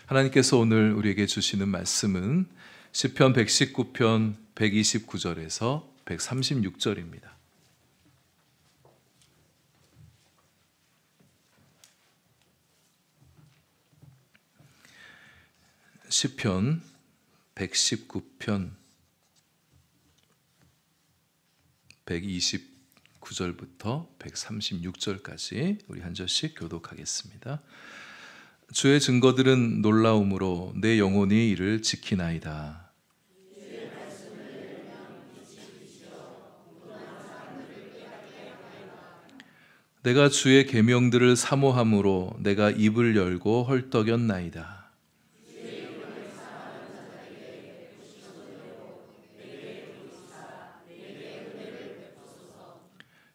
하나님께서 오늘 우리에게 주시는 말씀은 시편 119편 129절에서 136절입니다. 시편 119편 129절부터 136절까지 우리 한 절씩 교독하겠습니다. 주의 증거들은 놀라움으로 내 영혼이 이를 지키나이다. 내가 주의 계명들을 사모함으로 내가 입을 열고 헐떡였나이다.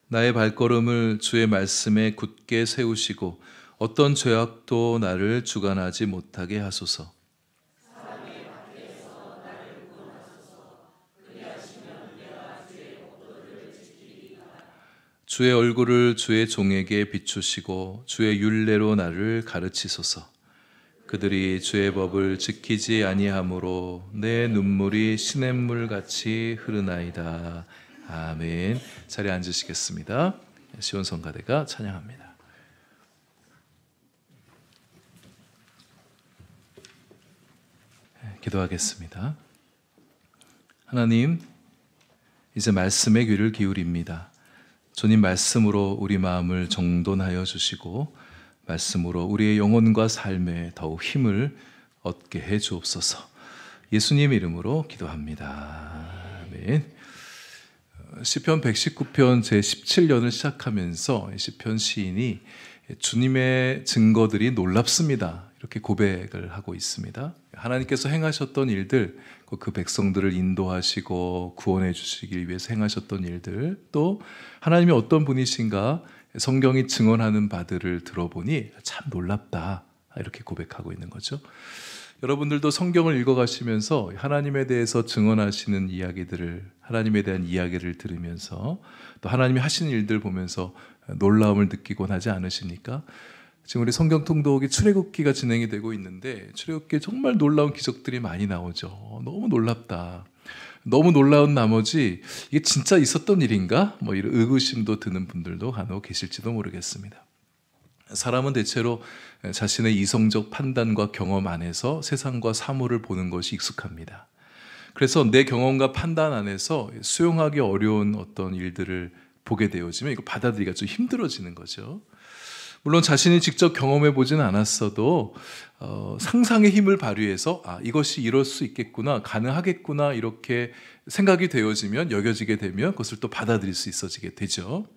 나의 발걸음을 주의 말씀에 굳게 세우시고 어떤 죄악도 나를 주관하지 못하게 하소서. 주의 얼굴을 주의 종에게 비추시고 주의 율례로 나를 가르치소서. 그들이 주의 법을 지키지 아니하므로 내 눈물이 시냇물같이 흐르나이다. 아멘. 자리에 앉으시겠습니다. 시온 성가대가 찬양합니다. 기도하겠습니다. 하나님, 이제 말씀의 귀를 기울입니다. 주님 말씀으로 우리 마음을 정돈하여 주시고 말씀으로 우리의 영혼과 삶에 더욱 힘을 얻게 해 주옵소서. 예수님 이름으로 기도합니다. 아멘. 시편 119편 제17년을 시작하면서 시편 시인이 주님의 증거들이 놀랍습니다. 이렇게 고백을 하고 있습니다. 하나님께서 행하셨던 일들, 그 백성들을 인도하시고 구원해 주시기 위해서 행하셨던 일들, 또 하나님이 어떤 분이신가 성경이 증언하는 바들을 들어보니 참 놀랍다, 이렇게 고백하고 있는 거죠. 여러분들도 성경을 읽어가시면서 하나님에 대해서 증언하시는 이야기들을, 하나님에 대한 이야기를 들으면서 또 하나님이 하시는 일들 보면서 놀라움을 느끼곤 하지 않으십니까? 지금 우리 성경 통독이 출애굽기가 진행이 되고 있는데 출애굽기에 정말 놀라운 기적들이 많이 나오죠. 너무 놀랍다. 너무 놀라운 나머지 이게 진짜 있었던 일인가? 이런 의구심도 드는 분들도 간혹 계실지도 모르겠습니다. 사람은 대체로 자신의 이성적 판단과 경험 안에서 세상과 사물을 보는 것이 익숙합니다. 그래서 내 경험과 판단 안에서 수용하기 어려운 어떤 일들을 보게 되어지면 이거 받아들이기가 좀 힘들어지는 거죠. 물론 자신이 직접 경험해 보지는 않았어도 상상의 힘을 발휘해서 이것이 이럴 수 있겠구나, 가능하겠구나 이렇게 생각이 되어지면, 여겨지게 되면 그것을 또 받아들일 수 있어지게 되죠.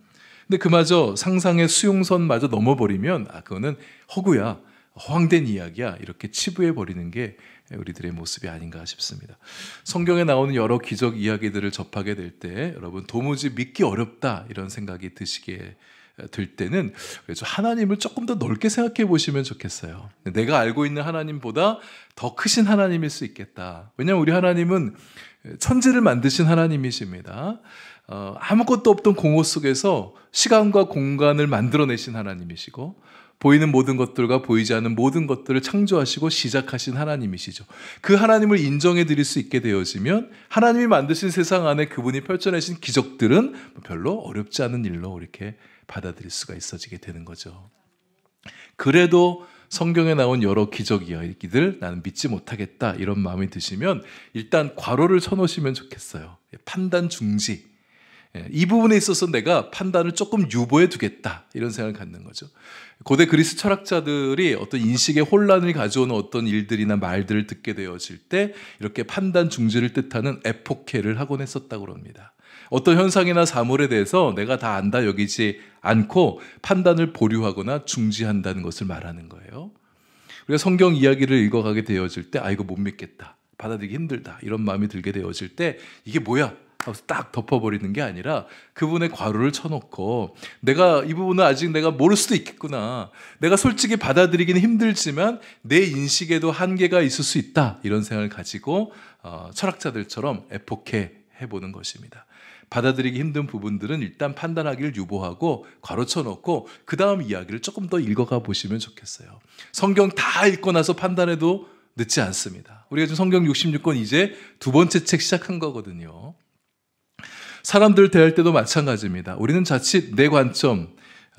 근데 그마저 상상의 수용선마저 넘어버리면 그거는 허구야, 허황된 이야기야, 이렇게 치부해 버리는 게 우리들의 모습이 아닌가 싶습니다. 성경에 나오는 여러 기적 이야기들을 접하게 될 때 여러분 도무지 믿기 어렵다 이런 생각이 드시게 될 때는 하나님을 조금 더 넓게 생각해 보시면 좋겠어요. 내가 알고 있는 하나님보다 더 크신 하나님일 수 있겠다. 왜냐하면 우리 하나님은 천지를 만드신 하나님이십니다. 아무것도 없던 공허 속에서 시간과 공간을 만들어내신 하나님이시고 보이는 모든 것들과 보이지 않는 모든 것들을 창조하시고 시작하신 하나님이시죠. 그 하나님을 인정해 드릴 수 있게 되어지면 하나님이 만드신 세상 안에 그분이 펼쳐내신 기적들은 별로 어렵지 않은 일로 이렇게 받아들일 수가 있어지게 되는 거죠. 그래도 성경에 나온 여러 기적 이야기들 나는 믿지 못하겠다 이런 마음이 드시면 일단 괄호를 쳐놓으시면 좋겠어요. 판단 중지. 이 부분에 있어서 내가 판단을 조금 유보해 두겠다 이런 생각을 갖는 거죠. 고대 그리스 철학자들이 어떤 인식의 혼란을 가져오는 어떤 일들이나 말들을 듣게 되어질 때 이렇게 판단 중지를 뜻하는 에포케를 하곤 했었다고 합니다. 어떤 현상이나 사물에 대해서 내가 다 안다 여기지 않고 판단을 보류하거나 중지한다는 것을 말하는 거예요. 우리가 성경 이야기를 읽어가게 되어질 때 이거 못 믿겠다, 받아들이기 힘들다 이런 마음이 들게 되어질 때 이게 뭐야? 하고서 딱 덮어버리는 게 아니라 그분의 괄호를 쳐놓고 내가 이 부분은 아직 내가 모를 수도 있겠구나, 내가 솔직히 받아들이기는 힘들지만 내 인식에도 한계가 있을 수 있다 이런 생각을 가지고 철학자들처럼 에포케 해보는 것입니다. 받아들이기 힘든 부분들은 일단 판단하기를 유보하고 괄호쳐 놓고 그 다음 이야기를 조금 더 읽어가 보시면 좋겠어요. 성경 다 읽고 나서 판단해도 늦지 않습니다. 우리가 지금 성경 66권 이제 두 번째 책 시작한 거거든요. 사람들 대할 때도 마찬가지입니다. 우리는 자칫 내 관점,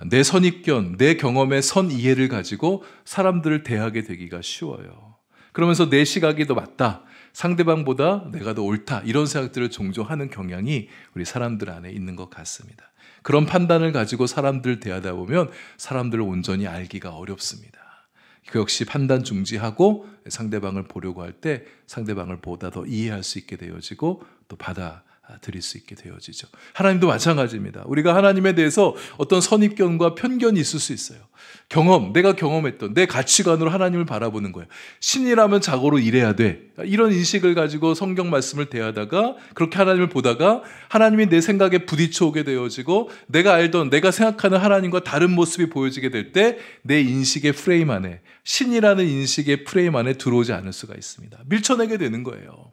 내 선입견, 내 경험의 선 이해를 가지고 사람들을 대하게 되기가 쉬워요. 그러면서 내 시각이 더 맞다, 상대방보다 내가 더 옳다, 이런 생각들을 종종 하는 경향이 우리 사람들 안에 있는 것 같습니다. 그런 판단을 가지고 사람들을 대하다 보면 사람들을 온전히 알기가 어렵습니다. 그 역시 판단 중지하고 상대방을 보려고 할 때 상대방을 보다 더 이해할 수 있게 되어지고 또 받아들일 수 있게 되어지죠. 하나님도 마찬가지입니다. 우리가 하나님에 대해서 어떤 선입견과 편견이 있을 수 있어요. 내가 경험했던 내 가치관으로 하나님을 바라보는 거예요. 신이라면 자고로 이래야 돼, 이런 인식을 가지고 성경 말씀을 대하다가 그렇게 하나님을 보다가 하나님이 내 생각에 부딪혀 오게 되어지고 내가 알던, 내가 생각하는 하나님과 다른 모습이 보여지게 될 때 내 인식의 프레임 안에, 신이라는 인식의 프레임 안에 들어오지 않을 수가 있습니다. 밀쳐내게 되는 거예요.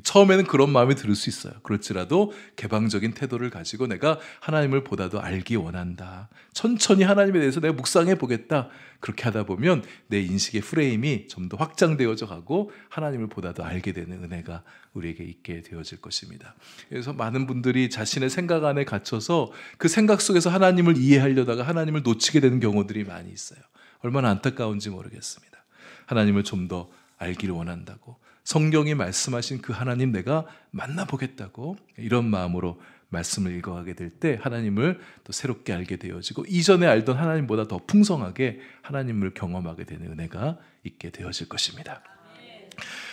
처음에는 그런 마음이 들 수 있어요. 그렇지라도 개방적인 태도를 가지고 내가 하나님을 보다도 알기 원한다, 천천히 하나님에 대해서 내가 묵상해 보겠다, 그렇게 하다 보면 내 인식의 프레임이 좀 더 확장되어져 가고 하나님을 보다도 알게 되는 은혜가 우리에게 있게 되어질 것입니다. 그래서 많은 분들이 자신의 생각 안에 갇혀서 그 생각 속에서 하나님을 이해하려다가 하나님을 놓치게 되는 경우들이 많이 있어요. 얼마나 안타까운지 모르겠습니다. 하나님을 좀 더 알기를 원한다고, 성경이 말씀하신 그 하나님 내가 만나보겠다고 이런 마음으로 말씀을 읽어가게 될 때 하나님을 또 새롭게 알게 되어지고 이전에 알던 하나님보다 더 풍성하게 하나님을 경험하게 되는 은혜가 있게 되어질 것입니다.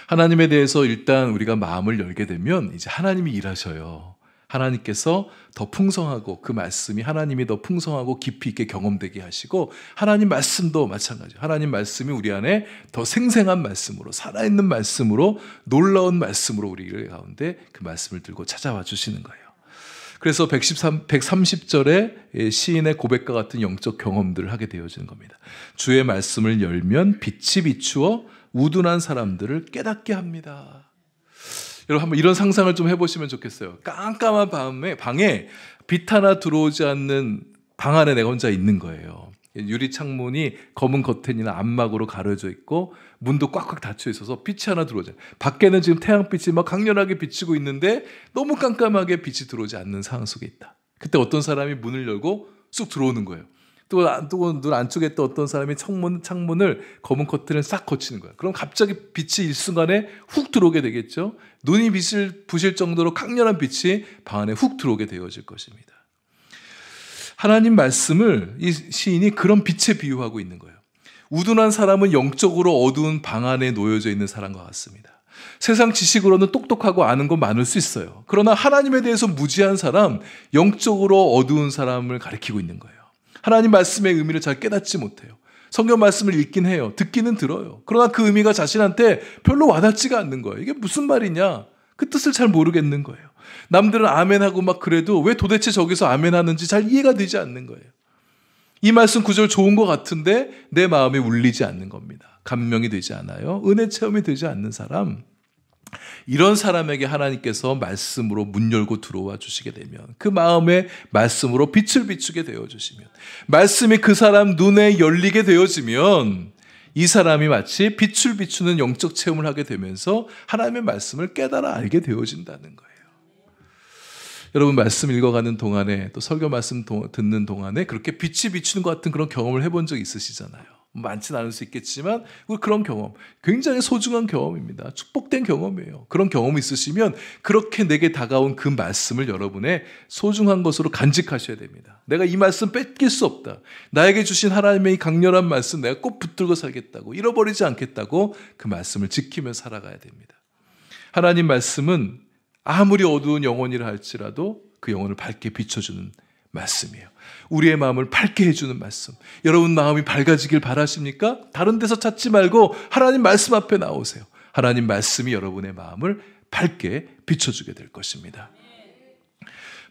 하나님에 대해서 일단 우리가 마음을 열게 되면 이제 하나님이 일하셔요. 하나님께서 더 풍성하고 그 말씀이 하나님이 더 풍성하고 깊이 있게 경험되게 하시고 하나님 말씀도 마찬가지예요. 하나님 말씀이 우리 안에 더 생생한 말씀으로, 살아있는 말씀으로, 놀라운 말씀으로 우리 가운데 그 말씀을 들고 찾아와 주시는 거예요. 그래서 130절에 시인의 고백과 같은 영적 경험들을 하게 되어지는 겁니다. 주의 말씀을 열면 빛이 비추어 우둔한 사람들을 깨닫게 합니다. 여러분 한번 이런 상상을 좀 해보시면 좋겠어요. 깜깜한 방에 빛 하나 들어오지 않는 방 안에 내가 혼자 있는 거예요. 유리 창문이 검은 커튼이나 암막으로 가려져 있고 문도 꽉꽉 닫혀 있어서 빛이 하나 들어오지 않아요. 밖에는 지금 태양빛이 막 강렬하게 비치고 있는데 너무 깜깜하게 빛이 들어오지 않는 상황 속에 있다. 그때 어떤 사람이 문을 열고 쑥 들어오는 거예요. 또 눈 안쪽에 또 어떤 사람이 창문을 검은 커튼을 싹 거치는 거예요. 그럼 갑자기 빛이 일순간에 훅 들어오게 되겠죠. 눈이 부실 정도로 강렬한 빛이 방 안에 훅 들어오게 되어질 것입니다. 하나님 말씀을 이 시인이 그런 빛에 비유하고 있는 거예요. 우둔한 사람은 영적으로 어두운 방 안에 놓여져 있는 사람과 같습니다. 세상 지식으로는 똑똑하고 아는 건 많을 수 있어요. 그러나 하나님에 대해서 무지한 사람, 영적으로 어두운 사람을 가리키고 있는 거예요. 하나님 말씀의 의미를 잘 깨닫지 못해요. 성경 말씀을 읽긴 해요. 듣기는 들어요. 그러나 그 의미가 자신한테 별로 와닿지가 않는 거예요. 이게 무슨 말이냐? 그 뜻을 잘 모르겠는 거예요. 남들은 아멘하고 막 그래도 왜 도대체 저기서 아멘하는지 잘 이해가 되지 않는 거예요. 이 말씀 구절 좋은 것 같은데 내 마음에 울리지 않는 겁니다. 감명이 되지 않아요. 은혜 체험이 되지 않는 사람, 이런 사람에게 하나님께서 말씀으로 문 열고 들어와 주시게 되면, 그 마음에 말씀으로 빛을 비추게 되어 주시면, 말씀이 그 사람 눈에 열리게 되어지면 이 사람이 마치 빛을 비추는 영적 체험을 하게 되면서 하나님의 말씀을 깨달아 알게 되어진다는 거예요. 여러분 말씀 읽어가는 동안에 또 설교 말씀 듣는 동안에 그렇게 빛이 비추는 것 같은 그런 경험을 해본 적 있으시잖아요. 많지는 않을 수 있겠지만 그런 경험 굉장히 소중한 경험입니다. 축복된 경험이에요. 그런 경험이 있으시면 그렇게 내게 다가온 그 말씀을 여러분의 소중한 것으로 간직하셔야 됩니다. 내가 이 말씀 뺏길 수 없다. 나에게 주신 하나님의 이 강렬한 말씀 내가 꼭 붙들고 살겠다고, 잃어버리지 않겠다고 그 말씀을 지키며 살아가야 됩니다. 하나님 말씀은 아무리 어두운 영혼이라 할지라도 그 영혼을 밝게 비춰주는 말씀이에요. 우리의 마음을 밝게 해주는 말씀. 여러분 마음이 밝아지길 바라십니까? 다른 데서 찾지 말고 하나님 말씀 앞에 나오세요. 하나님 말씀이 여러분의 마음을 밝게 비춰주게 될 것입니다.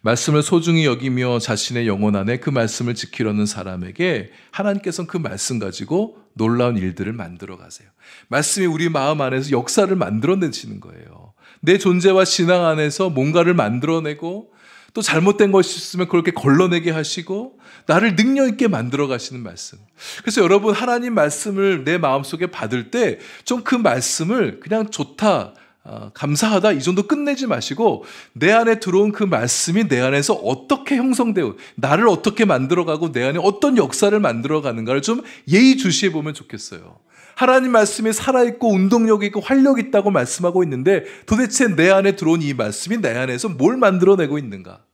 말씀을 소중히 여기며 자신의 영혼 안에 그 말씀을 지키려는 사람에게 하나님께서는 그 말씀 가지고 놀라운 일들을 만들어 가세요. 말씀이 우리 마음 안에서 역사를 만들어내시는 거예요. 내 존재와 신앙 안에서 뭔가를 만들어내고 또 잘못된 것이 있으면 그렇게 걸러내게 하시고 나를 능력 있게 만들어 가시는 말씀. 그래서 여러분 하나님 말씀을 내 마음속에 받을 때 좀 그 말씀을 그냥 좋다, 감사하다 이 정도 끝내지 마시고 내 안에 들어온 그 말씀이 내 안에서 어떻게 형성되고 나를 어떻게 만들어가고 내 안에 어떤 역사를 만들어가는가를 좀 예의주시해 보면 좋겠어요. 하나님 말씀이 살아있고 운동력이 있고 활력이 있다고 말씀하고 있는데 도대체 내 안에 들어온 이 말씀이 내 안에서 뭘 만들어내고 있는가?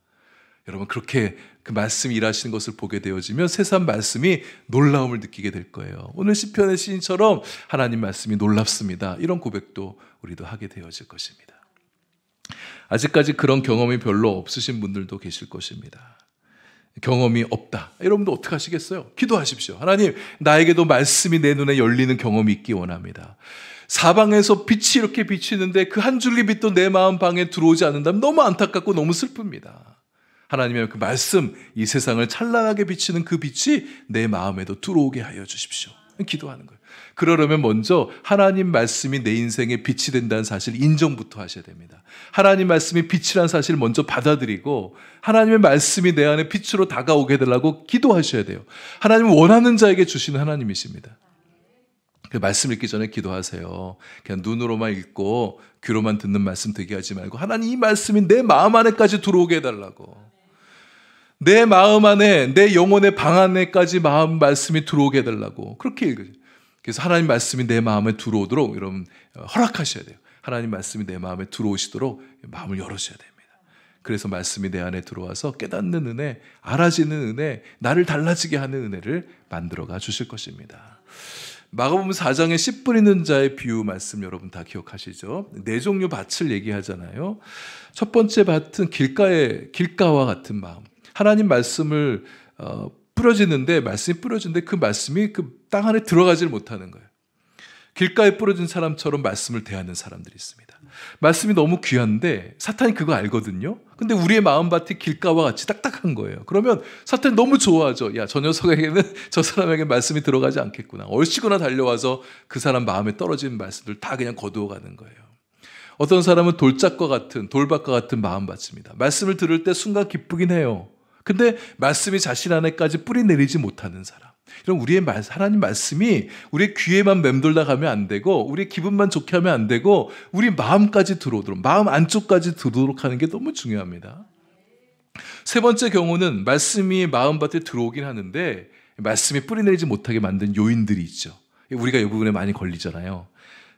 여러분 그렇게 그 말씀이 일하시는 것을 보게 되어지면 세상 말씀이 놀라움을 느끼게 될 거예요. 오늘 시편의 시인처럼 하나님 말씀이 놀랍습니다. 이런 고백도 우리도 하게 되어질 것입니다. 아직까지 그런 경험이 별로 없으신 분들도 계실 것입니다. 경험이 없다. 여러분도 어떻게 하시겠어요? 기도하십시오. 하나님, 나에게도 말씀이 내 눈에 열리는 경험이 있기 원합니다. 사방에서 빛이 이렇게 비치는데 그 한 줄기 빛도 내 마음 방에 들어오지 않는다면 너무 안타깝고 너무 슬픕니다. 하나님의 그 말씀, 이 세상을 찬란하게 비치는 그 빛이 내 마음에도 들어오게 하여 주십시오. 기도하는 거예요. 그러려면 먼저 하나님 말씀이 내 인생에 빛이 된다는 사실 인정부터 하셔야 됩니다. 하나님 말씀이 빛이라는 사실을 먼저 받아들이고 하나님의 말씀이 내 안에 빛으로 다가오게 해달라고 기도하셔야 돼요. 하나님은 원하는 자에게 주시는 하나님이십니다. 그 말씀 읽기 전에 기도하세요. 그냥 눈으로만 읽고 귀로만 듣는 말씀 되게 하지 말고 하나님 이 말씀이 내 마음 안에까지 들어오게 해달라고. 내 마음 안에 내 영혼의 방 안에까지 마음 말씀이 들어오게 해달라고 그렇게 읽어요. 그래서 하나님 말씀이 내 마음에 들어오도록 여러분 허락하셔야 돼요. 하나님 말씀이 내 마음에 들어오시도록 마음을 열어줘야 됩니다. 그래서 말씀이 내 안에 들어와서 깨닫는 은혜, 알아지는 은혜, 나를 달라지게 하는 은혜를 만들어가 주실 것입니다. 마가복음 4장의 씨 뿌리는 자의 비유 말씀 여러분 다 기억하시죠? 네 종류 밭을 얘기하잖아요. 첫 번째 밭은 길가와 같은 마음. 하나님 말씀을 뿌려지는데 말씀이 뿌려지는데 그 말씀이 그 땅 안에 들어가질 못하는 거예요. 길가에 뿌려진 사람처럼 말씀을 대하는 사람들이 있습니다. 말씀이 너무 귀한데 사탄이 그거 알거든요. 근데 우리의 마음밭이 길가와 같이 딱딱한 거예요. 그러면 사탄이 너무 좋아하죠. 야, 저 녀석에게는 저 사람에게 말씀이 들어가지 않겠구나. 얼씨구나 달려와서 그 사람 마음에 떨어진 말씀들 다 그냥 거두어 가는 거예요. 어떤 사람은 돌밭과 같은 마음밭입니다. 말씀을 들을 때 순간 기쁘긴 해요. 근데 말씀이 자신 안에까지 뿌리 내리지 못하는 사람. 이런 우리의 하나님 말씀이 우리의 귀에만 맴돌다 가면 안 되고 우리의 기분만 좋게 하면 안 되고 우리 마음까지 들어오도록 마음 안쪽까지 들어오도록 하는 게 너무 중요합니다. 세 번째 경우는 말씀이 마음밭에 들어오긴 하는데 말씀이 뿌리 내리지 못하게 만든 요인들이 있죠. 우리가 이 부분에 많이 걸리잖아요.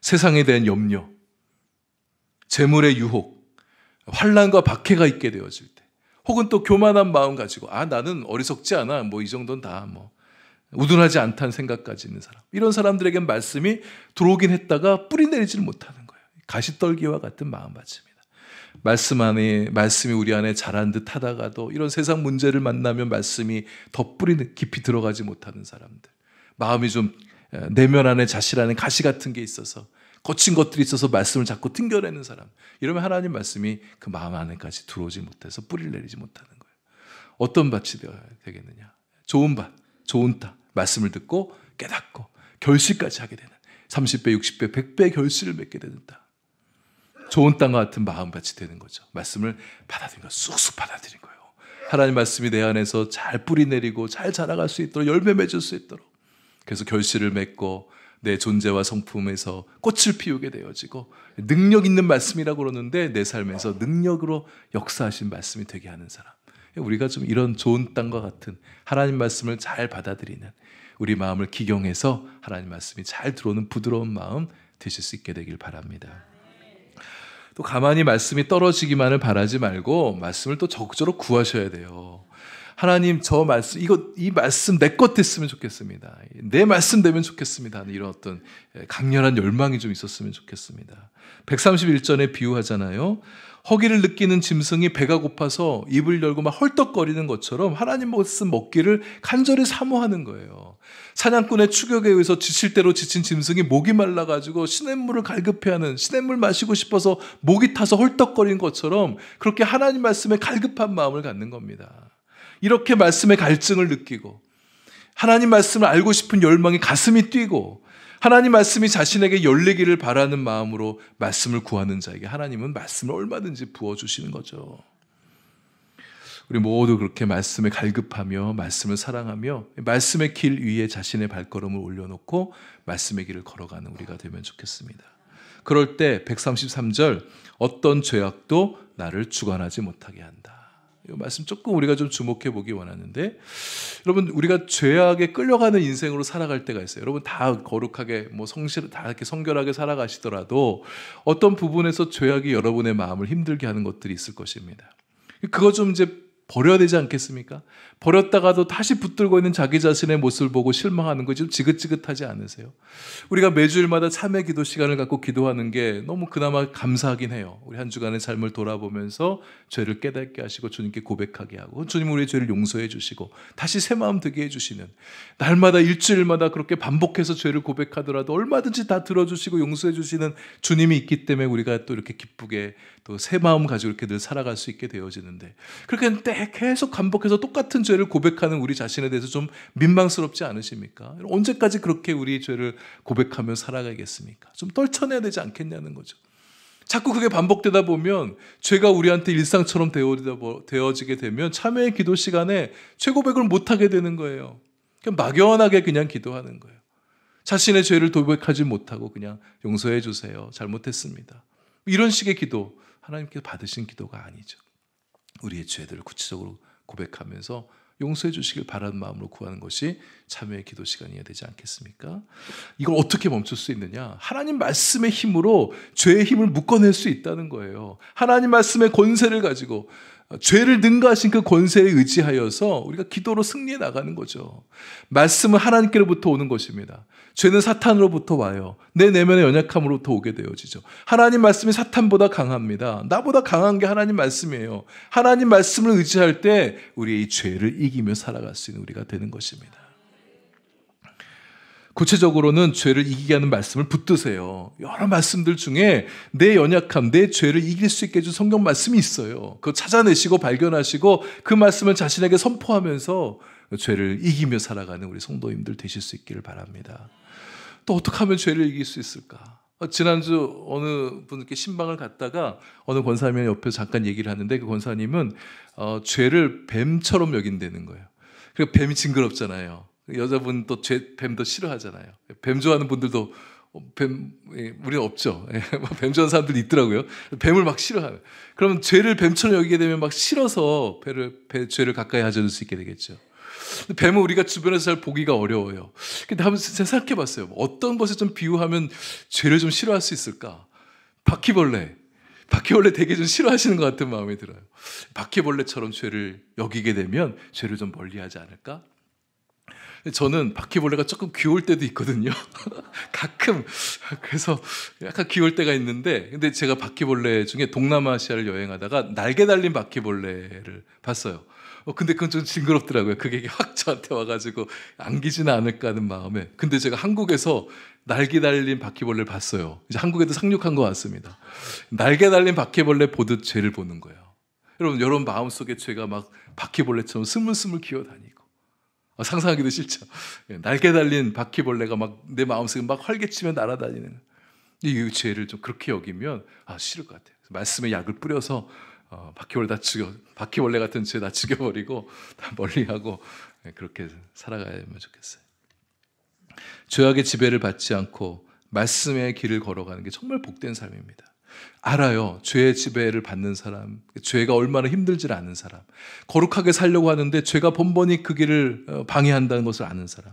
세상에 대한 염려, 재물의 유혹, 환난과 박해가 있게 되어질 때 혹은 또 교만한 마음 가지고 나는 어리석지 않아 이 정도는 다 우둔하지 않다는 생각까지 있는 사람, 이런 사람들에겐 말씀이 들어오긴 했다가 뿌리 내리지를 못하는 거예요. 가시떨기와 같은 마음밭입니다. 말씀이 우리 안에 자란 듯 하다가도 이런 세상 문제를 만나면 말씀이 더 뿌리 깊이 들어가지 못하는 사람들, 마음이 좀 내면 안에 자실 안에 가시 같은 게 있어서 거친 것들이 있어서 말씀을 자꾸 튕겨내는 사람, 이러면 하나님 말씀이 그 마음 안에까지 들어오지 못해서 뿌리를 내리지 못하는 거예요. 어떤 밭이 되어야 되겠느냐? 좋은 밭, 좋은 땅, 말씀을 듣고 깨닫고 결실까지 하게 되는 30배, 60배, 100배 결실을 맺게 되는 땅, 좋은 땅과 같은 마음밭이 되는 거죠. 말씀을 받아들인 거, 쑥쑥 받아들인 거예요. 하나님 말씀이 내 안에서 잘 뿌리 내리고 잘 자라갈 수 있도록 열매 맺을 수 있도록, 그래서 결실을 맺고 내 존재와 성품에서 꽃을 피우게 되어지고 능력 있는 말씀이라고 그러는데 내 삶에서 능력으로 역사하신 말씀이 되게 하는 사람, 우리가 좀 이런 좋은 땅과 같은 하나님 말씀을 잘 받아들이는 우리 마음을 기경해서 하나님 말씀이 잘 들어오는 부드러운 마음 되실 수 있게 되길 바랍니다. 또 가만히 말씀이 떨어지기만을 바라지 말고 말씀을 또 적극적으로 구하셔야 돼요. 하나님, 이 말씀 내 것 됐으면 좋겠습니다. 내 말씀 되면 좋겠습니다. 이런 어떤 강렬한 열망이 좀 있었으면 좋겠습니다. 131전에 비유하잖아요. 허기를 느끼는 짐승이 배가 고파서 입을 열고 막 헐떡거리는 것처럼 하나님 말씀 먹기를 간절히 사모하는 거예요. 사냥꾼의 추격에 의해서 지칠 대로 지친 짐승이 목이 말라가지고 시냇물을 갈급해하는, 시냇물 마시고 싶어서 목이 타서 헐떡거리는 것처럼 그렇게 하나님 말씀에 갈급한 마음을 갖는 겁니다. 이렇게 말씀의 갈증을 느끼고 하나님 말씀을 알고 싶은 열망이 가슴이 뛰고 하나님 말씀이 자신에게 열리기를 바라는 마음으로 말씀을 구하는 자에게 하나님은 말씀을 얼마든지 부어주시는 거죠. 우리 모두 그렇게 말씀에 갈급하며 말씀을 사랑하며 말씀의 길 위에 자신의 발걸음을 올려놓고 말씀의 길을 걸어가는 우리가 되면 좋겠습니다. 그럴 때 133절 어떤 죄악도 나를 주관하지 못하게 한다. 이 말씀 조금 우리가 좀 주목해 보기 원하는데, 여러분 우리가 죄악에 끌려가는 인생으로 살아갈 때가 있어요. 여러분 다 거룩하게 성실 다 이렇게 성결하게 살아가시더라도 어떤 부분에서 죄악이 여러분의 마음을 힘들게 하는 것들이 있을 것입니다. 그거 좀 이제 버려야 되지 않겠습니까? 버렸다가도 다시 붙들고 있는 자기 자신의 모습을 보고 실망하는 거 좀 지긋지긋하지 않으세요? 우리가 매주일마다 참회 기도 시간을 갖고 기도하는 게 너무 그나마 감사하긴 해요. 우리 한 주간의 삶을 돌아보면서 죄를 깨닫게 하시고 주님께 고백하게 하고 주님 우리의 죄를 용서해 주시고 다시 새 마음 되게 해주시는, 날마다 일주일마다 그렇게 반복해서 죄를 고백하더라도 얼마든지 다 들어주시고 용서해 주시는 주님이 있기 때문에 우리가 또 이렇게 기쁘게 또 새 마음 가지고 이렇게 늘 살아갈 수 있게 되어지는데, 그렇게 때 계속 반복해서 똑같은 죄를 고백하는 우리 자신에 대해서 좀 민망스럽지 않으십니까? 언제까지 그렇게 우리 죄를 고백하며 살아가겠습니까? 좀 떨쳐내야 되지 않겠냐는 거죠. 자꾸 그게 반복되다 보면 죄가 우리한테 일상처럼 되어지게 되면 참회의 기도 시간에 죄 고백을 못하게 되는 거예요. 그냥 막연하게 그냥 기도하는 거예요. 자신의 죄를 고백하지 못하고 그냥 용서해 주세요, 잘못했습니다, 이런 식의 기도, 하나님께서 받으신 기도가 아니죠. 우리의 죄들을 구체적으로 고백하면서 용서해 주시길 바라는 마음으로 구하는 것이 참회의 기도 시간이어야 되지 않겠습니까? 이걸 어떻게 멈출 수 있느냐? 하나님 말씀의 힘으로 죄의 힘을 묶어낼 수 있다는 거예요. 하나님 말씀의 권세를 가지고 죄를 능가하신 그 권세에 의지하여서 우리가 기도로 승리해 나가는 거죠. 말씀은 하나님께로부터 오는 것입니다. 죄는 사탄으로부터 와요. 내 내면의 연약함으로부터 오게 되어지죠. 하나님 말씀이 사탄보다 강합니다. 나보다 강한 게 하나님 말씀이에요. 하나님 말씀을 의지할 때 우리의 이 죄를 이기며 살아갈 수 있는 우리가 되는 것입니다. 구체적으로는 죄를 이기게 하는 말씀을 붙드세요. 여러 말씀들 중에 내 연약함, 내 죄를 이길 수 있게 해준 성경 말씀이 있어요. 그거 찾아내시고 발견하시고 그 말씀을 자신에게 선포하면서 죄를 이기며 살아가는 우리 성도님들 되실 수 있기를 바랍니다. 또 어떻게 하면 죄를 이길 수 있을까? 지난주 어느 분께 신방을 갔다가 어느 권사님이 옆에서 잠깐 얘기를 하는데, 그 권사님은 죄를 뱀처럼 여긴다는 거예요. 그러니까 뱀이 징그럽잖아요. 여자분 또 뱀도 싫어하잖아요. 뱀 좋아하는 분들도 우리는 없죠. 뱀 좋아하는 사람들이 있더라고요. 뱀을 막 싫어하요. 그러면 죄를 뱀처럼 여기게 되면 막 싫어서 죄를 가까이 하줄 수 있게 되겠죠. 뱀은 우리가 주변에서 잘 보기가 어려워요. 근데 한번 생각해 봤어요. 어떤 것에 좀 비유하면 죄를 좀 싫어할 수 있을까? 바퀴벌레 되게 좀 싫어하시는 것 같은 마음이 들어요. 바퀴벌레처럼 죄를 여기게 되면 죄를 좀 멀리하지 않을까? 저는 바퀴벌레가 조금 귀여울 때도 있거든요. 가끔. 그래서 약간 귀여울 때가 있는데, 근데 제가 바퀴벌레 중에 동남아시아를 여행하다가 날개 달린 바퀴벌레를 봤어요. 근데 그건 좀 징그럽더라고요. 그게 확 저한테 와가지고 안기지는 않을까 하는 마음에. 근데 제가 한국에서 날개 달린 바퀴벌레를 봤어요. 이제 한국에도 상륙한 것 같습니다. 날개 달린 바퀴벌레 보듯 죄를 보는 거예요. 여러분 마음속에 죄가 막 바퀴벌레처럼 스물스물 기어다니고, 상상하기도 싫죠. 날개 달린 바퀴벌레가 막 내 마음속에 막 활개치며 날아다니는 이 죄를 좀 그렇게 여기면 싫을 것 같아요. 말씀의 약을 뿌려서 바퀴벌레 같은 죄 다 죽여버리고 다 멀리하고 그렇게 살아가야면 좋겠어요. 죄악의 지배를 받지 않고 말씀의 길을 걸어가는 게 정말 복된 삶입니다. 알아요. 죄의 지배를 받는 사람, 죄가 얼마나 힘들지를 아는 사람, 거룩하게 살려고 하는데 죄가 번번이 그 길을 방해한다는 것을 아는 사람,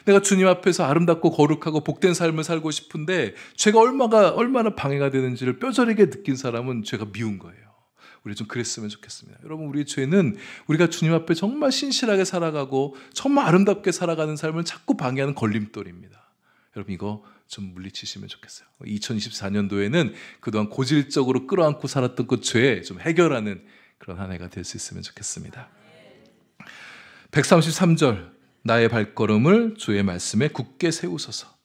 내가 주님 앞에서 아름답고 거룩하고 복된 삶을 살고 싶은데 죄가 얼마나 방해가 되는지를 뼈저리게 느낀 사람은 죄가 미운 거예요. 우리 좀 그랬으면 좋겠습니다. 여러분, 우리 죄는 우리가 주님 앞에 정말 신실하게 살아가고 정말 아름답게 살아가는 삶을 자꾸 방해하는 걸림돌입니다. 여러분, 이거 좀 물리치시면 좋겠어요. 2024년도에는 그동안 고질적으로 끌어안고 살았던 그 죄 좀 해결하는 그런 한 해가 될 수 있으면 좋겠습니다. 133절, 나의 발걸음을 주의 말씀에 굳게 세우소서.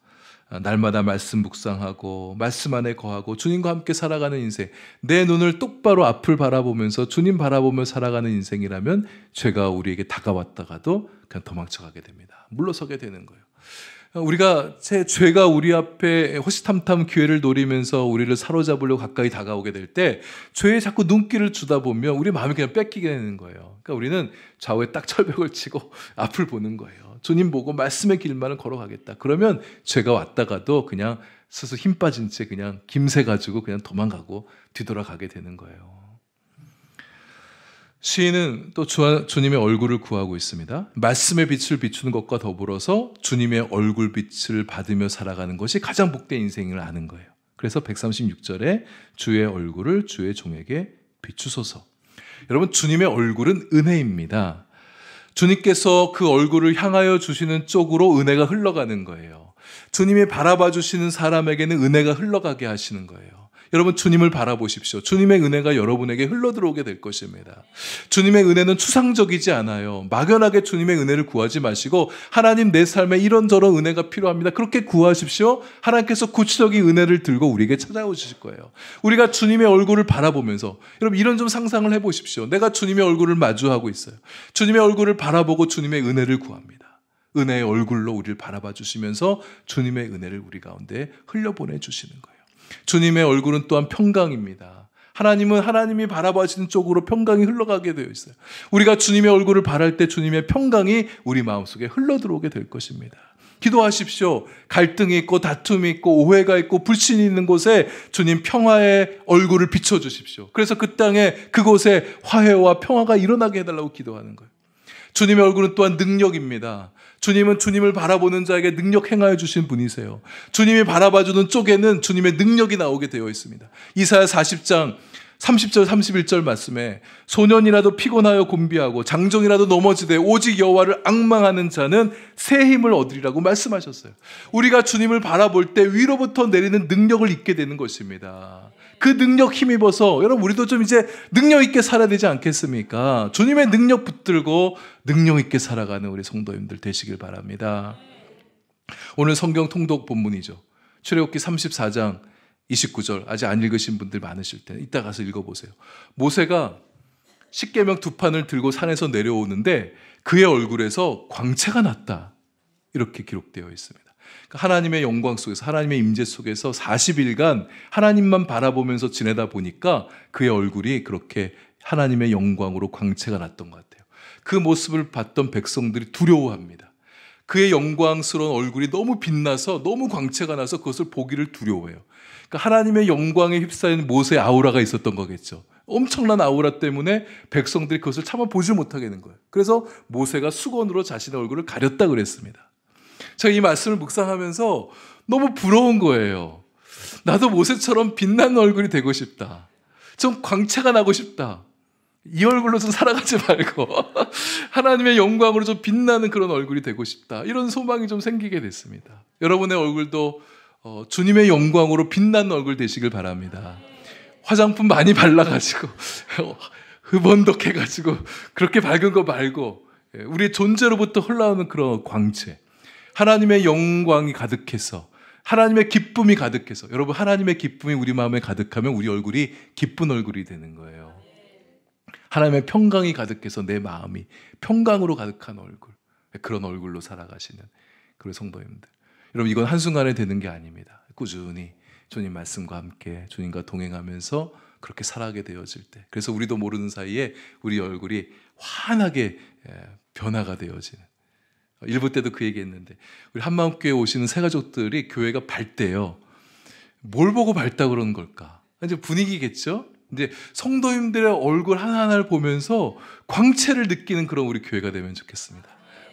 날마다 말씀 묵상하고 말씀 안에 거하고 주님과 함께 살아가는 인생, 내 눈을 똑바로 앞을 바라보면서 주님 바라보며 살아가는 인생이라면 죄가 우리에게 다가왔다가도 그냥 도망쳐가게 됩니다. 물러서게 되는 거예요. 우리가 죄가 우리 앞에 호시탐탐 기회를 노리면서 우리를 사로잡으려고 가까이 다가오게 될 때 죄에 자꾸 눈길을 주다 보면 우리 마음이 그냥 뺏기게 되는 거예요. 그러니까 우리는 좌우에 딱 철벽을 치고 앞을 보는 거예요. 주님 보고 말씀의 길만을 걸어가겠다. 그러면 죄가 왔다가도 그냥 스스로 힘 빠진 채 그냥 김새 가지고 그냥 도망가고 뒤돌아가게 되는 거예요. 시인은 또 주님의 얼굴을 구하고 있습니다. 말씀의 빛을 비추는 것과 더불어서 주님의 얼굴 빛을 받으며 살아가는 것이 가장 복된 인생을 아는 거예요. 그래서 136절에 주의 얼굴을 주의 종에게 비추소서. 여러분, 주님의 얼굴은 은혜입니다. 주님께서 그 얼굴을 향하여 주시는 쪽으로 은혜가 흘러가는 거예요. 주님이 바라봐 주시는 사람에게는 은혜가 흘러가게 하시는 거예요. 여러분, 주님을 바라보십시오. 주님의 은혜가 여러분에게 흘러들어오게 될 것입니다. 주님의 은혜는 추상적이지 않아요. 막연하게 주님의 은혜를 구하지 마시고 하나님, 내 삶에 이런저런 은혜가 필요합니다. 그렇게 구하십시오. 하나님께서 구체적인 은혜를 들고 우리에게 찾아오실 거예요. 우리가 주님의 얼굴을 바라보면서, 여러분, 이런 좀 상상을 해보십시오. 내가 주님의 얼굴을 마주하고 있어요. 주님의 얼굴을 바라보고 주님의 은혜를 구합니다. 은혜의 얼굴로 우리를 바라봐 주시면서 주님의 은혜를 우리 가운데 흘려보내 주시는 거예요. 주님의 얼굴은 또한 평강입니다. 하나님은 하나님이 바라보시는 쪽으로 평강이 흘러가게 되어 있어요. 우리가 주님의 얼굴을 바랄 때 주님의 평강이 우리 마음속에 흘러들어오게 될 것입니다. 기도하십시오. 갈등이 있고 다툼이 있고 오해가 있고 불신이 있는 곳에 주님 평화의 얼굴을 비춰주십시오. 그래서 그 땅에 그곳에 화해와 평화가 일어나게 해달라고 기도하는 거예요. 주님의 얼굴은 또한 능력입니다. 주님은 주님을 바라보는 자에게 능력 행하여 주신 분이세요. 주님이 바라봐주는 쪽에는 주님의 능력이 나오게 되어 있습니다. 이사야 40장 30절 31절 말씀에 소년이라도 피곤하여 곤비하고 장정이라도 넘어지되 오직 여호와를 앙망하는 자는 새 힘을 얻으리라고 말씀하셨어요. 우리가 주님을 바라볼 때 위로부터 내리는 능력을 잊게 되는 것입니다. 그 능력 힘입어서 여러분, 우리도 좀 이제 능력 있게 살아야 되지 않겠습니까? 주님의 능력 붙들고 능력 있게 살아가는 우리 성도님들 되시길 바랍니다. 오늘 성경 통독 본문이죠. 출애굽기 34장 29절, 아직 안 읽으신 분들 많으실 때 이따 가서 읽어보세요. 모세가 십계명 두 판을 들고 산에서 내려오는데 그의 얼굴에서 광채가 났다, 이렇게 기록되어 있습니다. 하나님의 영광 속에서, 하나님의 임재 속에서 40일간 하나님만 바라보면서 지내다 보니까 그의 얼굴이 그렇게 하나님의 영광으로 광채가 났던 것 같아요. 그 모습을 봤던 백성들이 두려워합니다. 그의 영광스러운 얼굴이 너무 빛나서, 너무 광채가 나서 그것을 보기를 두려워해요. 그러니까 하나님의 영광에 휩싸인 모세의 아우라가 있었던 거겠죠. 엄청난 아우라 때문에 백성들이 그것을 차마 보지 못하게 된 거예요. 그래서 모세가 수건으로 자신의 얼굴을 가렸다 그랬습니다. 제가 이 말씀을 묵상하면서 너무 부러운 거예요. 나도 모세처럼 빛나는 얼굴이 되고 싶다. 좀 광채가 나고 싶다. 이 얼굴로 좀 살아가지 말고 하나님의 영광으로 좀 빛나는 그런 얼굴이 되고 싶다. 이런 소망이 좀 생기게 됐습니다. 여러분의 얼굴도 주님의 영광으로 빛나는 얼굴 되시길 바랍니다. 화장품 많이 발라가지고 흡언덕해가지고 그렇게 밝은 거 말고 우리의 존재로부터 흘러오는 그런 광채, 하나님의 영광이 가득해서, 하나님의 기쁨이 가득해서, 여러분, 하나님의 기쁨이 우리 마음에 가득하면 우리 얼굴이 기쁜 얼굴이 되는 거예요. 하나님의 평강이 가득해서 내 마음이 평강으로 가득한 얼굴, 그런 얼굴로 살아가시는 그런 성도님들, 여러분, 이건 한순간에 되는 게 아닙니다. 꾸준히 주님 말씀과 함께 주님과 동행하면서 그렇게 살아가게 되어질 때, 그래서 우리도 모르는 사이에 우리 얼굴이 환하게 변화가 되어지는, 일부 때도 그 얘기했는데 우리 한마음교회 오시는 새가족들이 교회가 밝대요. 뭘 보고 밝다 그러는 걸까? 이제 분위기겠죠? 이제 성도님들의 얼굴 하나하나를 보면서 광채를 느끼는 그런 우리 교회가 되면 좋겠습니다.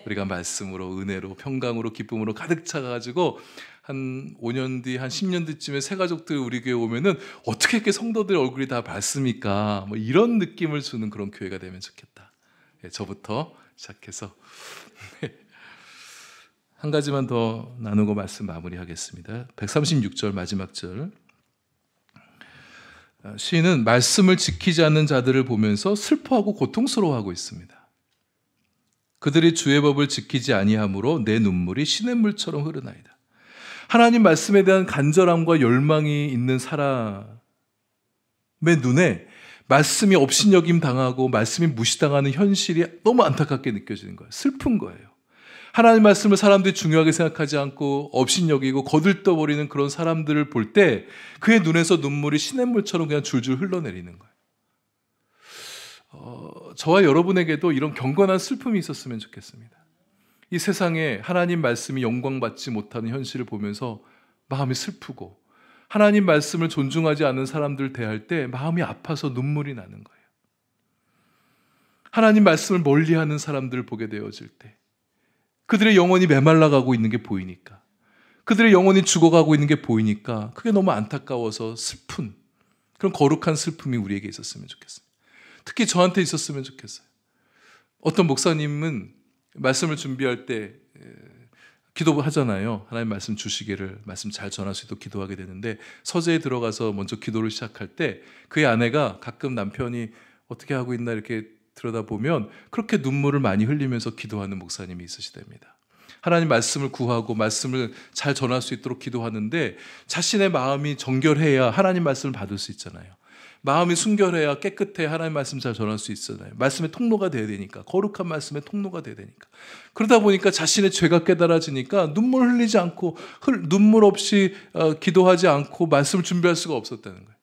우리가 말씀으로, 은혜로, 평강으로, 기쁨으로 가득 차가지고 한 5년 뒤, 한 10년 뒤쯤에 새가족들이 우리 교회 오면은 어떻게 이렇게 성도들 얼굴이 다 밝습니까? 뭐 이런 느낌을 주는 그런 교회가 되면 좋겠다. 저부터 시작해서 한 가지만 더 나누고 말씀 마무리하겠습니다. 136절 마지막 절. 시인은 말씀을 지키지 않는 자들을 보면서 슬퍼하고 고통스러워하고 있습니다. 그들이 주의 법을 지키지 아니하므로 내 눈물이 시냇물처럼 흐르나이다. 하나님 말씀에 대한 간절함과 열망이 있는 사람의 눈에 말씀이 업신여김 당하고 말씀이 무시당하는 현실이 너무 안타깝게 느껴지는 거예요. 슬픈 거예요. 하나님 말씀을 사람들이 중요하게 생각하지 않고 업신여기고 거들떠버리는 그런 사람들을 볼 때 그의 눈에서 눈물이 시냇물처럼 그냥 줄줄 흘러내리는 거예요. 저와 여러분에게도 이런 경건한 슬픔이 있었으면 좋겠습니다. 이 세상에 하나님 말씀이 영광받지 못하는 현실을 보면서 마음이 슬프고 하나님 말씀을 존중하지 않는 사람들 대할 때 마음이 아파서 눈물이 나는 거예요. 하나님 말씀을 멀리하는 사람들을 보게 되어질 때 그들의 영혼이 메말라가고 있는 게 보이니까, 그들의 영혼이 죽어가고 있는 게 보이니까 그게 너무 안타까워서 슬픈 그런 거룩한 슬픔이 우리에게 있었으면 좋겠습니다. 특히 저한테 있었으면 좋겠어요. 어떤 목사님은 말씀을 준비할 때 기도하잖아요. 하나님 말씀 주시기를, 말씀 잘 전할 수 있도록 기도하게 되는데 서재에 들어가서 먼저 기도를 시작할 때 그의 아내가 가끔 남편이 어떻게 하고 있나 이렇게 들여다보면 그렇게 눈물을 많이 흘리면서 기도하는 목사님이 있으시답니다. 하나님 말씀을 구하고 말씀을 잘 전할 수 있도록 기도하는데 자신의 마음이 정결해야 하나님 말씀을 받을 수 있잖아요. 마음이 순결해야 깨끗해야 하나님 말씀 잘 전할 수 있잖아요. 말씀의 통로가 돼야 되니까, 거룩한 말씀의 통로가 돼야 되니까. 그러다 보니까 자신의 죄가 깨달아지니까 눈물 흘리지 않고 눈물 없이 기도하지 않고 말씀을 준비할 수가 없었다는 거예요.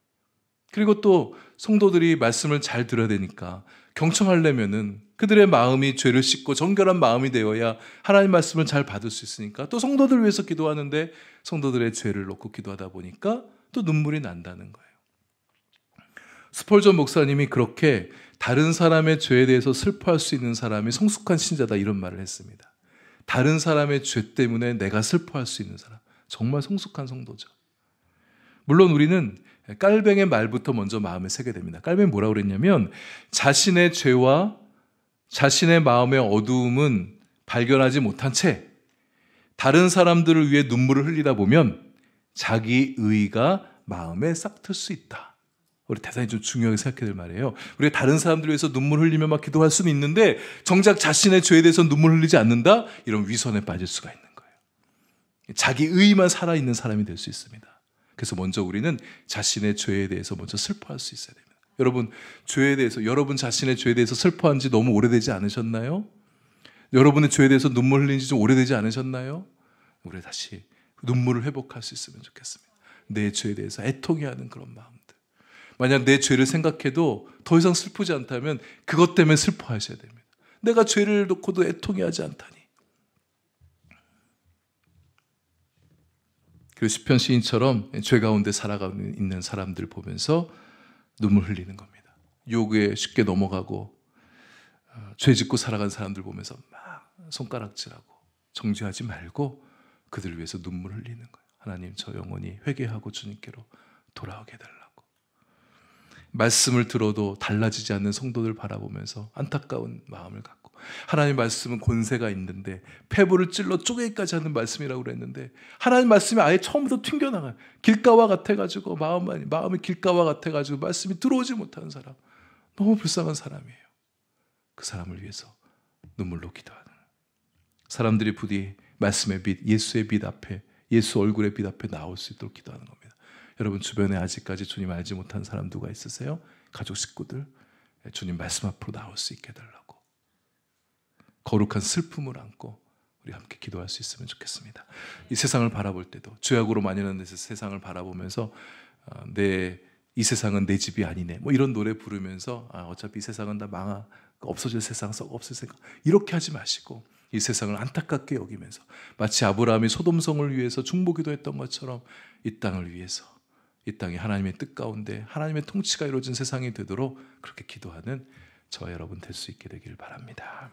그리고 또 성도들이 말씀을 잘 들어야 되니까 경청하려면은 그들의 마음이 죄를 씻고 정결한 마음이 되어야 하나님 말씀을 잘 받을 수 있으니까 또 성도들을 위해서 기도하는데 성도들의 죄를 놓고 기도하다 보니까 또 눈물이 난다는 거예요. 스펄전 목사님이 그렇게 다른 사람의 죄에 대해서 슬퍼할 수 있는 사람이 성숙한 신자다 이런 말을 했습니다. 다른 사람의 죄 때문에 내가 슬퍼할 수 있는 사람, 정말 성숙한 성도죠. 물론 우리는 깔뱅의 말부터 먼저 마음에 새게 됩니다. 깔뱅이 뭐라고 그랬냐면 자신의 죄와 자신의 마음의 어두움은 발견하지 못한 채 다른 사람들을 위해 눈물을 흘리다 보면 자기 의가 마음에 싹틀 수 있다. 우리 대단히 좀 중요하게 생각해야 될 말이에요. 우리가 다른 사람들을 위해서 눈물 흘리며 막 기도할 수는 있는데 정작 자신의 죄에 대해서 눈물 흘리지 않는다? 이런 위선에 빠질 수가 있는 거예요. 자기 의만 살아있는 사람이 될 수 있습니다. 그래서 먼저 우리는 자신의 죄에 대해서 먼저 슬퍼할 수 있어야 됩니다. 여러분, 죄에 대해서, 여러분 자신의 죄에 대해서 슬퍼한 지 너무 오래되지 않으셨나요? 여러분의 죄에 대해서 눈물 흘린 지 좀 오래되지 않으셨나요? 우리 다시 눈물을 회복할 수 있으면 좋겠습니다. 내 죄에 대해서 애통해하는 그런 마음들. 만약 내 죄를 생각해도 더 이상 슬프지 않다면 그것 때문에 슬퍼하셔야 됩니다. 내가 죄를 놓고도 애통해하지 않다니. 그리고 시편 시인처럼 죄 가운데 살아가고 있는 사람들 보면서 눈물 흘리는 겁니다. 유혹에 쉽게 넘어가고 죄 짓고 살아가는 사람들 보면서 막 손가락질하고 정죄하지 말고 그들을 위해서 눈물 흘리는 거예요. 하나님, 저 영혼이 회개하고 주님께로 돌아오게 해달라고. 말씀을 들어도 달라지지 않는 성도들 바라보면서 안타까운 마음을 갖고, 하나님 말씀은 권세가 있는데 폐부를 찔러 쪼개기까지 하는 말씀이라고 그랬는데 하나님 말씀이 아예 처음부터 튕겨나가요. 길가와 같아가지고 마음이 길가와 같아가지고 말씀이 들어오지 못하는 사람, 너무 불쌍한 사람이에요. 그 사람을 위해서 눈물로 기도하는 사람들이 부디 말씀의 빛, 예수의 빛 앞에, 예수 얼굴의 빛 앞에 나올 수 있도록 기도하는 겁니다. 여러분 주변에 아직까지 주님 알지 못한 사람 누가 있으세요? 가족 식구들, 주님 말씀 앞으로 나올 수 있게 해달라고 거룩한 슬픔을 안고 우리 함께 기도할 수 있으면 좋겠습니다. 이 세상을 바라볼 때도 죄악으로 만연한 세상을 바라보면서 이 세상은 내 집이 아니네 뭐 이런 노래 부르면서 어차피 이 세상은 다 없어질 세상, 썩 없을 세상 이렇게 하지 마시고 이 세상을 안타깝게 여기면서 마치 아브라함이 소돔성을 위해서 중보기도했던 것처럼 이 땅을 위해서, 이 땅이 하나님의 뜻 가운데 하나님의 통치가 이루어진 세상이 되도록 그렇게 기도하는 저와 여러분 될 수 있게 되길 바랍니다.